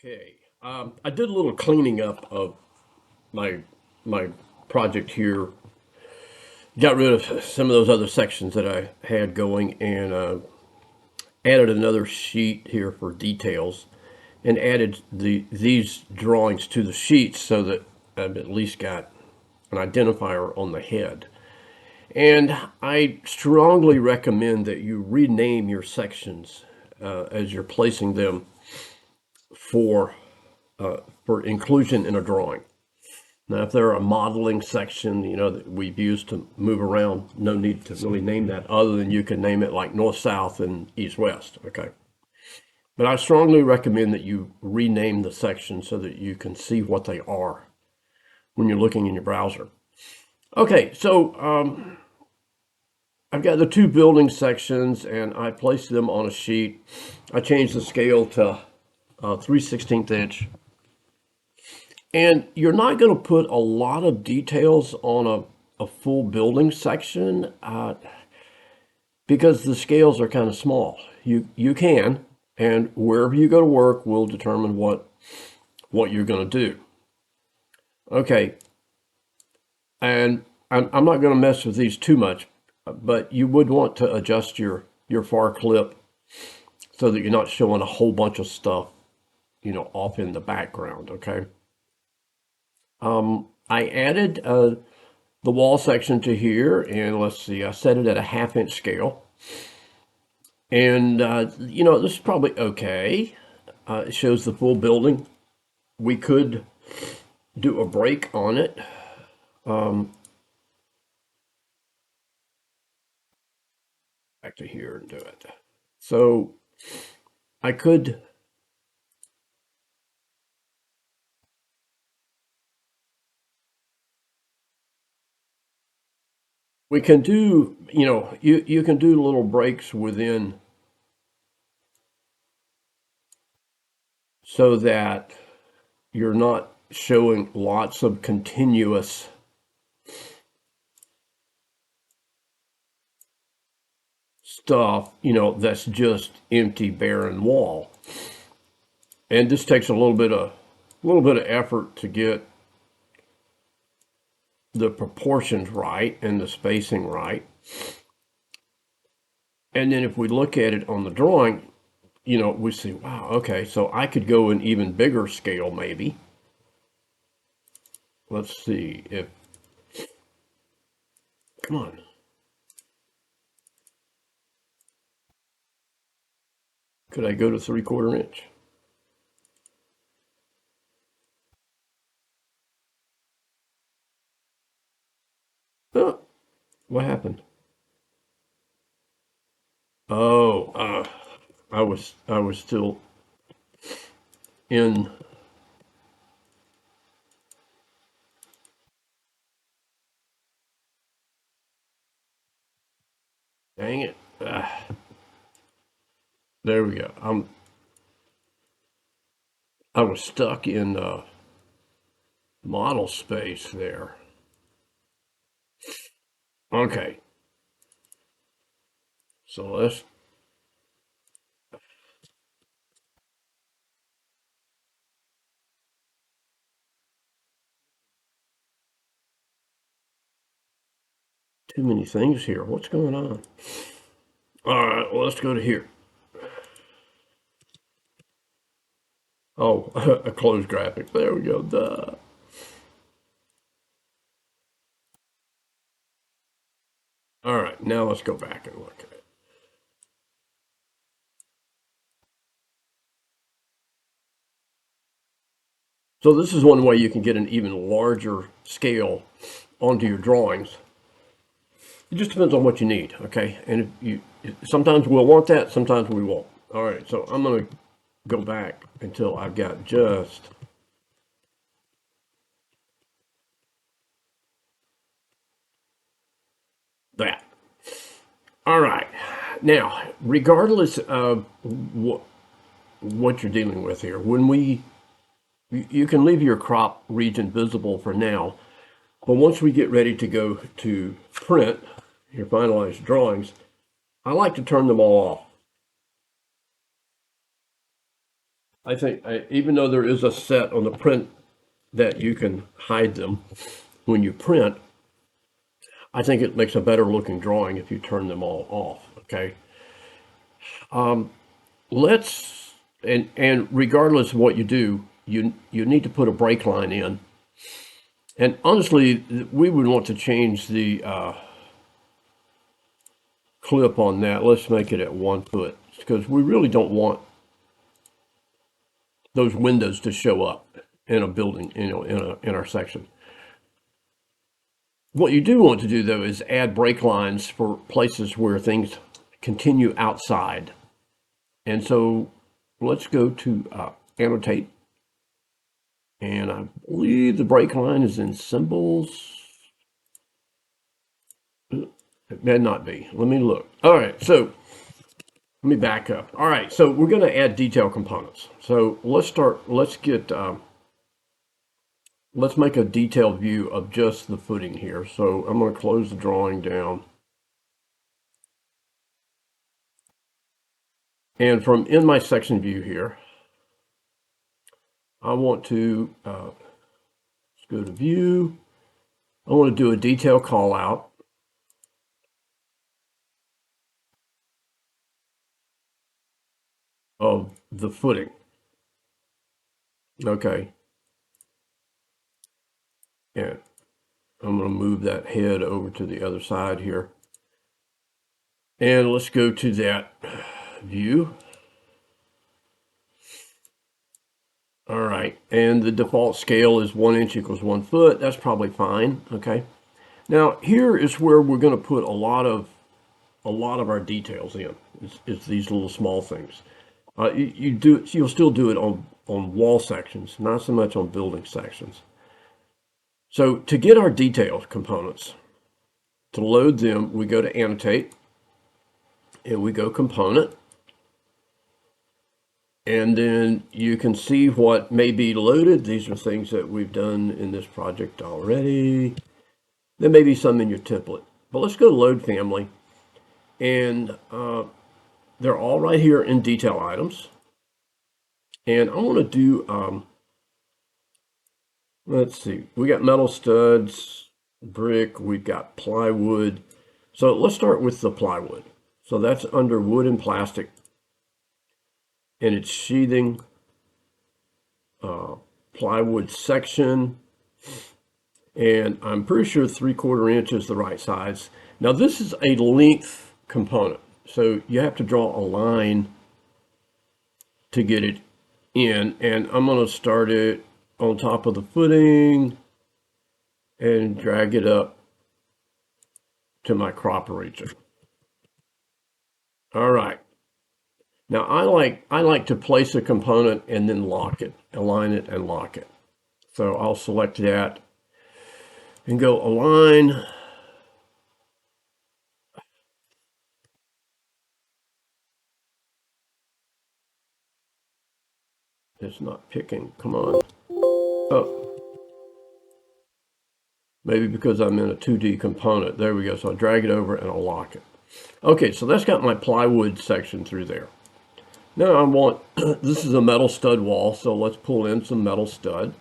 Okay, I did a little cleaning up of my my project here. Got rid of some of those other sections that I had going, and added another sheet here for details, and added these drawings to the sheets so that I've at least got an identifier on the head. And I strongly recommend that you rename your sections as you're placing them for for inclusion in a drawing. Now, if they're a modeling section, that we've used to move around, no need to really name that other than you can name it like north-south and east-west, okay? But I strongly recommend that you rename the sections so that you can see what they are when you're looking in your browser. Okay, so I've got the two building sections and I placed them on a sheet. I changed the scale to 3/16 inch. And you're not going to put a lot of details on a full building section because the scales are kind of small. You can, and wherever you go to work will determine what you're going to do. Okay, and I'm not going to mess with these too much, but you would want to adjust your far clip so that you're not showing a whole bunch of stuff, off in the background, okay? I added the wall section to here, and let's see, I set it at a 1/2 inch scale. And, this is probably okay. It shows the full building. We could do a break on it. Back to here and do it. So I could we can do, you can do little breaks within so that you're not showing lots of continuous stuff, that's just empty, barren wall. And this takes a little bit of effort to get the proportions right and the spacing right. And then if we look at it on the drawing, we see, wow, okay, so I could go an even bigger scale maybe. Let's see if, come on. Could I go to 3/4 inch? Oh, what happened? Oh, I was still in. Dang it. There we go. I was stuck in model space there. Okay. So let's too many things here. What's going on? All right, well, let's go to here. Oh, a closed graphic. There we go. Duh. All right, now let's go back and look at it. So this is one way you can get an even larger scale onto your drawings. It just depends on what you need, okay? And sometimes we'll want that, sometimes we won't. All right, so I'm going to go back until I've got just that. All right. Now, regardless of what you're dealing with here, you can leave your crop region visible for now, but once we get ready to go to print your finalized drawings, I like to turn them all off. I think even though there is a set on the print that you can hide them when you print, I think it makes a better looking drawing if you turn them all off. Okay. Let's and regardless of what you do, you need to put a break line in. And honestly, we would want to change the clip on that. Let's make it at 1 foot because we really don't want those windows to show up in a building, in our section. What you do want to do though is add break lines for places where things continue outside. And so let's go to annotate. And I believe the break line is in symbols. It may not be. Let me look. All right, so let me back up. All right, so we're going to add detail components. So let's start. Let's make a detailed view of just the footing here. So I'm going to close the drawing down. And from in my section view here, I want to let's go to view. I want to do a detail call out. Of the footing. Okay. And I'm going to move that head over to the other side here. And let's go to that view. All right. And the default scale is 1 inch equals 1 foot. That's probably fine. Okay. Now here is where we're going to put a lot of our details in. It's these little small things. You'll still do it on wall sections, not so much on building sections. So to get our detail components, to load them, we go to annotate and we go component. And then you can see what may be loaded. These are things that we've done in this project already. There may be some in your template, but let's go to load family. And they're all right here in detail items. And I want to do, let's see, we got metal studs, brick, we've got plywood. So let's start with the plywood. So that's under wood and plastic. And it's sheathing, plywood section. And I'm pretty sure 3/4 inch is the right size. Now this is a length component. So you have to draw a line to get it in. And I'm going to start it on top of the footing and drag it up to my crop region. All right. Now I like to place a component and then lock it, align it and lock it. So I'll select that and go align. It's not picking. Come on. Oh. Maybe because I'm in a 2D component. There we go. So I'll drag it over and I'll lock it. Okay, so that's got my plywood section through there. Now I want, this is a metal stud wall, so let's pull in some metal stud.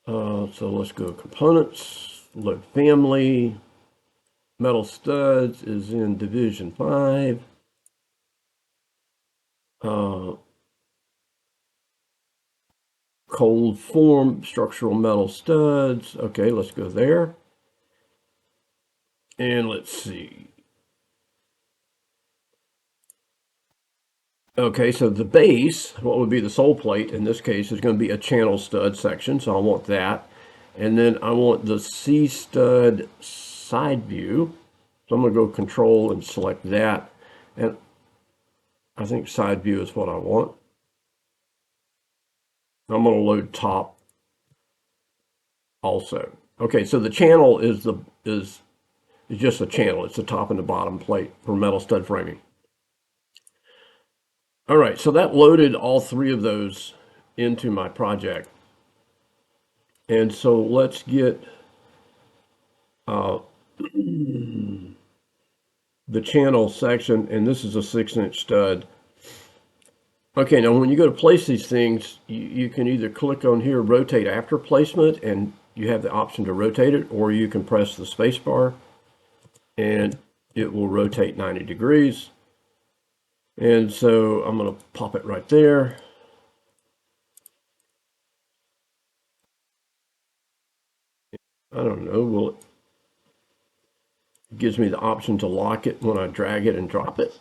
So let's go components, load family. Metal studs is in division 5. Cold form structural metal studs. Okay, let's go there. And let's see. Okay, so the base, what would be the sole plate in this case, is going to be a channel stud section. So I want that. And then I want the C stud side view. So I'm going to go control and select that. And I think side view is what I want. I'm going to load top also. Okay, so the channel is just a channel. It's the top and the bottom plate for metal stud framing. All right, so that loaded all 3 of those into my project. And so let's get the channel section, and this is a 6-inch stud. Okay, now when you go to place these things, you can either click on here, rotate after placement, and you have the option to rotate it, or you can press the space bar and it will rotate 90 degrees. And so I'm going to pop it right there. I don't know, well, it gives me the option to lock it when I drag it and drop it.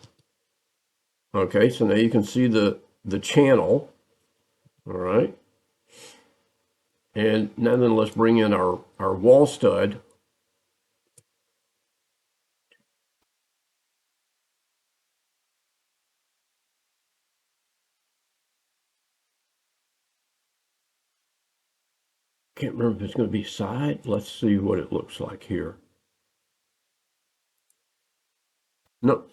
Okay, so now you can see the channel. All right. And now then let's bring in our wall stud. Can't remember if it's going to be side. Let's see what it looks like here. No,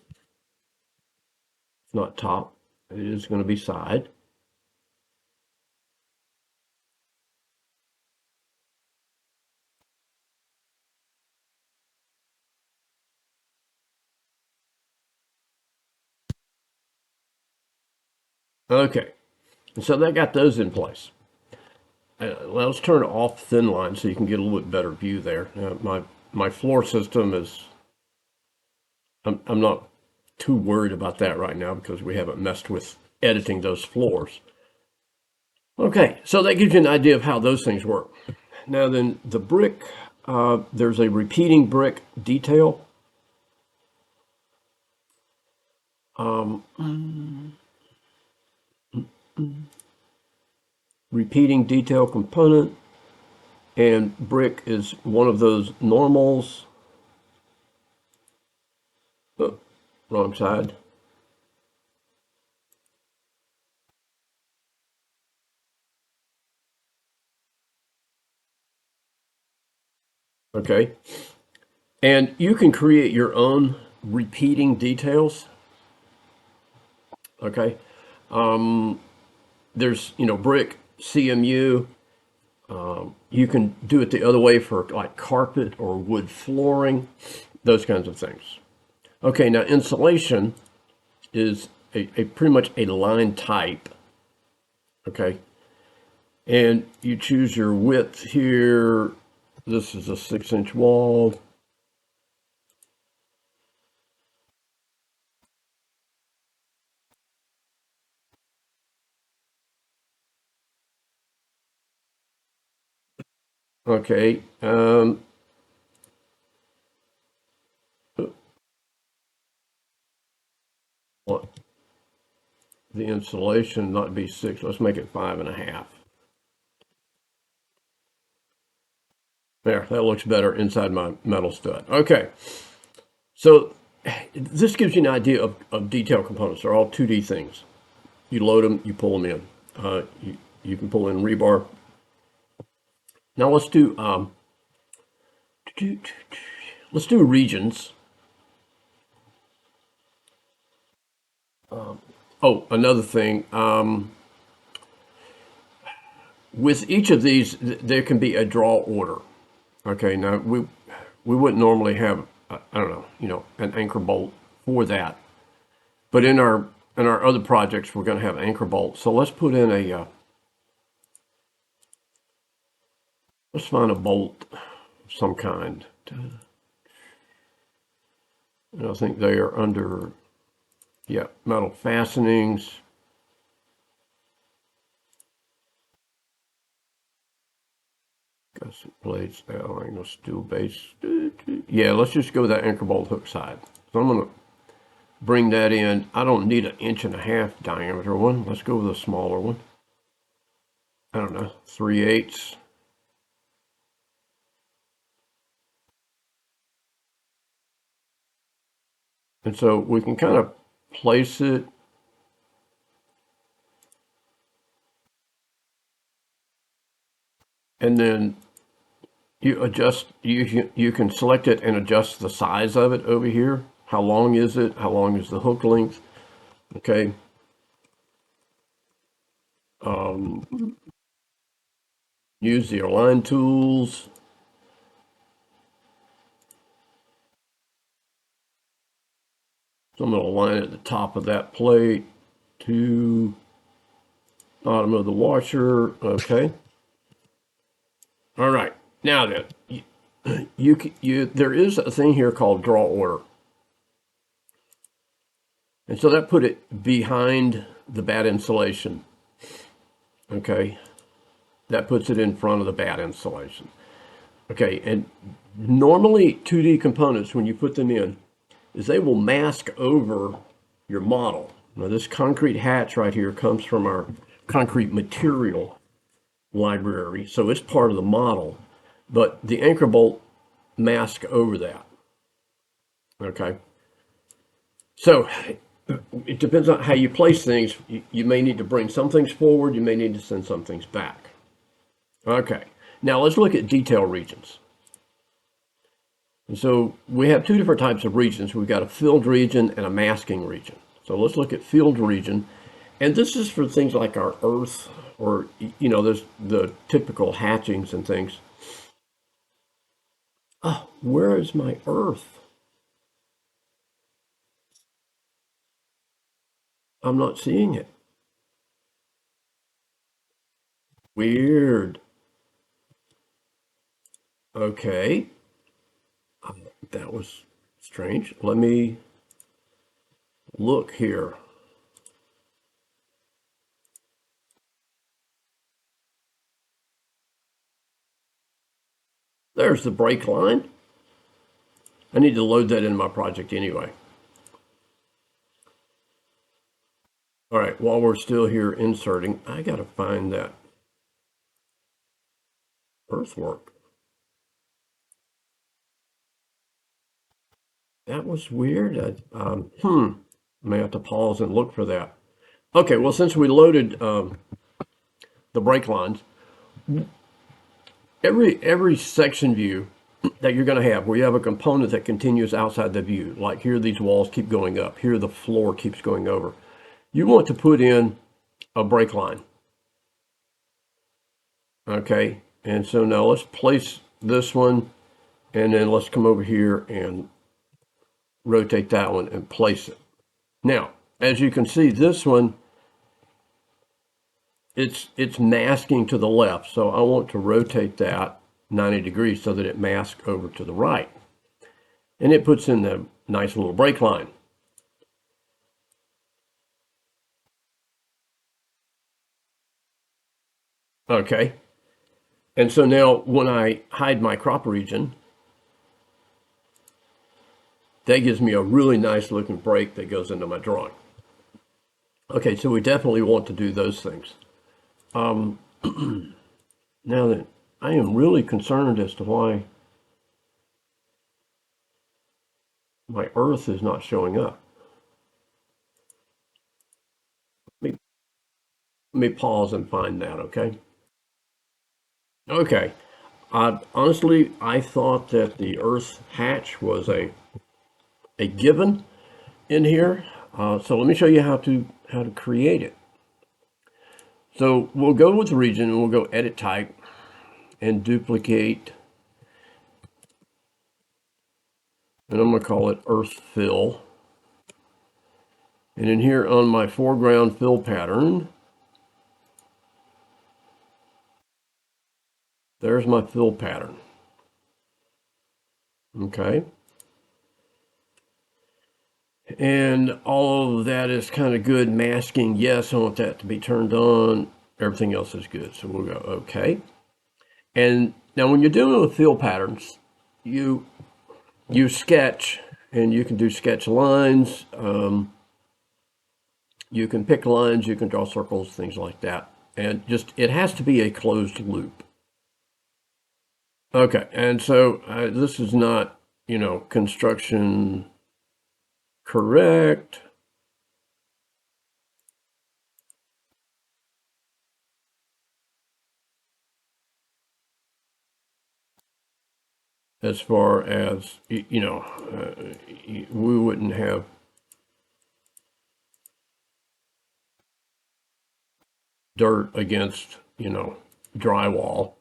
it's not top. It is going to be side. Okay, and so that got those in place. Let's turn off thin line so you can get a little bit better view there. My floor system is, I'm not too worried about that right now because we haven't messed with editing those floors. Okay, so that gives you an idea of how those things work. Now then, the brick, there's a repeating brick detail. Repeating detail component, and brick is one of those normals. Oh, wrong side. Okay, and you can create your own repeating details. Okay, there's brick, CMU. You can do it the other way for like carpet or wood flooring, those kinds of things. Okay, now insulation is a pretty much a line type. Okay, and you choose your width here. This is a 6-inch wall. Okay, what the insulation not be 6? Let's make it 5.5. There, that looks better inside my metal stud. Okay, so this gives you an idea of detail components. They're all 2D things. You load them, you pull them in. You can pull in rebar. Now let's do regions. Oh, another thing. With each of these, there can be a draw order. Okay, now we wouldn't normally have I don't know, an anchor bolt for that, but in our other projects we're going to have anchor bolts. So let's put in a let's find a bolt of some kind. And I think they are under, yeah, metal fastenings. Gusset plates, angle steel base. Yeah, let's just go with that anchor bolt hook side. So I'm going to bring that in. I don't need an 1.5-inch diameter one. Let's go with a smaller one. I don't know, 3/8. And so we can kind of place it. And then you adjust, you can select it and adjust the size of it over here. How long is it? How long is the hook length? Okay. Use the align tools. So I'm going to align at the top of that plate. 2, Bottom of the washer, okay. All right, now then, there is a thing here called draw order. And so that put it behind the bad insulation, okay. That puts it in front of the bad insulation. Okay, and normally 2D components, when you put them in, is they will mask over your model. Now this concrete hatch right here comes from our concrete material library, so it's part of the model, but the anchor bolt masks over that. Okay, so it depends on how you place things. You may need to bring some things forward, you may need to send some things back. Okay, now let's look at detail regions. And so we have two different types of regions. We've got a filled region and a masking region. So let's look at filled region. And this is for things like our earth, or, you know, there's the typical hatchings and things. Oh, where is my earth? I'm not seeing it. Weird. Okay. That was strange. Let me look here. There's the break line. I need to load that in my project anyway. All right, while we're still here inserting, I got to find that earthwork. That was weird. I may have to pause and look for that. Okay, well, since we loaded the break lines, every section view that you're going to have, where you have a component that continues outside the view, like here these walls keep going up, here the floor keeps going over, you want to put in a break line. Okay, and so now let's place this one, and then let's come over here and rotate that one and place it. Now, as you can see, this one, it's masking to the left, so I want to rotate that 90 degrees so that it masks over to the right. And it puts in the nice little break line. Okay. And so now when I hide my crop region, that gives me a really nice looking break that goes into my drawing. Okay, so we definitely want to do those things. Now then, I am really concerned as to why my earth is not showing up. Let me pause and find that, okay? Okay. Honestly, I thought that the earth hatch was a given in here. So let me show you how to create it. So we'll go with the region and we'll go edit type and duplicate. And I'm going to call it earth fill. And in here on my foreground fill pattern, there's my fill pattern. Okay. And all of that is kind of good. Masking, yes, I want that to be turned on. Everything else is good. So we'll go okay. And now when you're dealing with fill patterns, you sketch, and you can do sketch lines. You can pick lines, you can draw circles, things like that. And just, it has to be a closed loop. Okay, and so this is not, you know, construction correct. As far as, you know, we wouldn't have dirt against, you know, drywall.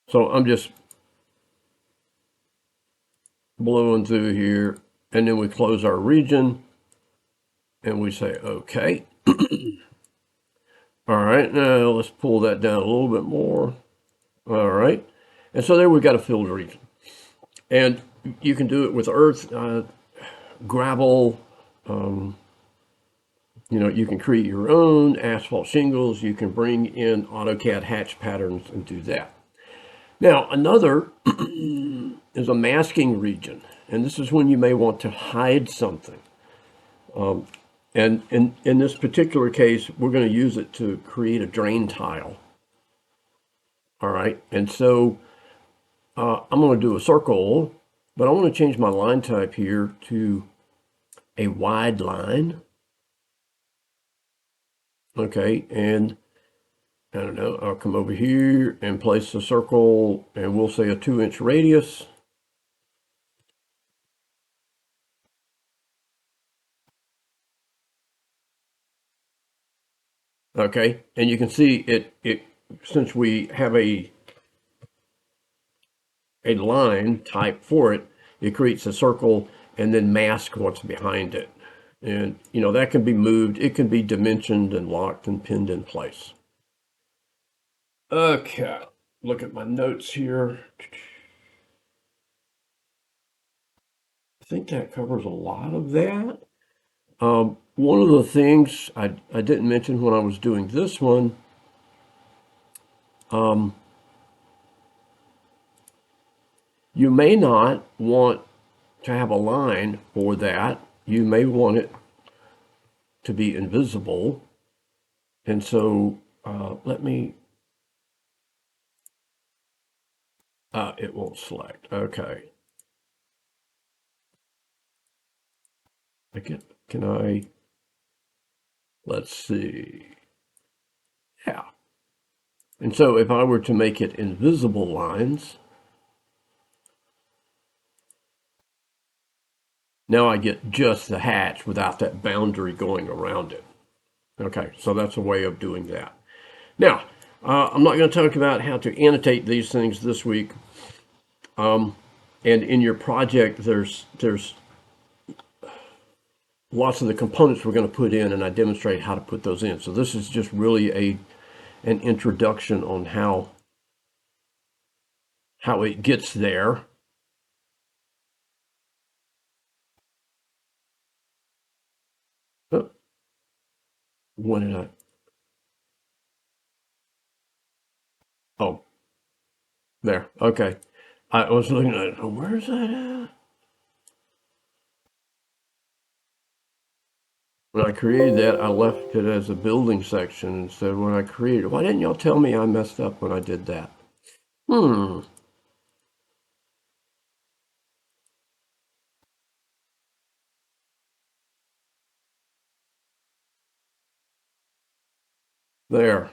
So I'm just blowing through here, and then we close our region. and we say okay. All right, now let's pull that down a little bit more. All right, and so there we've got a filled region, and you can do it with earth, gravel. You can create your own asphalt shingles. You can bring in AutoCAD hatch patterns and do that. Now, another is a masking region, and this is when you may want to hide something. And in this particular case, we're going to use it to create a drain tile. All right, and so I'm going to do a circle, but I want to change my line type here to a wide line. Okay, and I don't know, I'll come over here and place a circle, and we'll say a 2-inch radius. Okay, and you can see it since we have a line type for it, it creates a circle and then mask what's behind it. And that can be moved, it can be dimensioned and locked and pinned in place. Okay, look at my notes here. I think that covers a lot of that. One of the things I didn't mention when I was doing this one, you may not want to have a line for that. You may want it to be invisible. And so let me, it won't select. Okay. Can I, let's see. Yeah. And so if I were to make it invisible lines, now I get just the hatch without that boundary going around it. Okay, so that's a way of doing that. Now, I'm not going to talk about how to annotate these things this week. And in your project, there's lots of the components we're going to put in, and I demonstrate how to put those in. So this is just really an introduction on how it gets there. Oh, when did I? Oh, there. Okay. I was looking at it. Oh, where's that at? When I created that, I left it as a building section and said, when I created it, why didn't y'all tell me I messed up when I did that? There.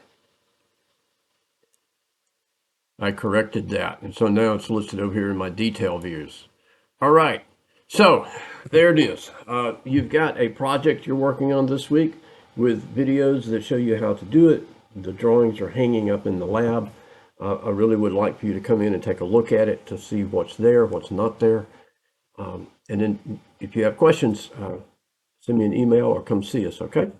I corrected that. And so now it's listed over here in my detail views. All right. So there it is. You've got a project you're working on this week with videos that show you how to do it. The drawings are hanging up in the lab. I really would like for you to come in and take a look at it to see what's there, what's not there. And then if you have questions, send me an email or come see us, okay?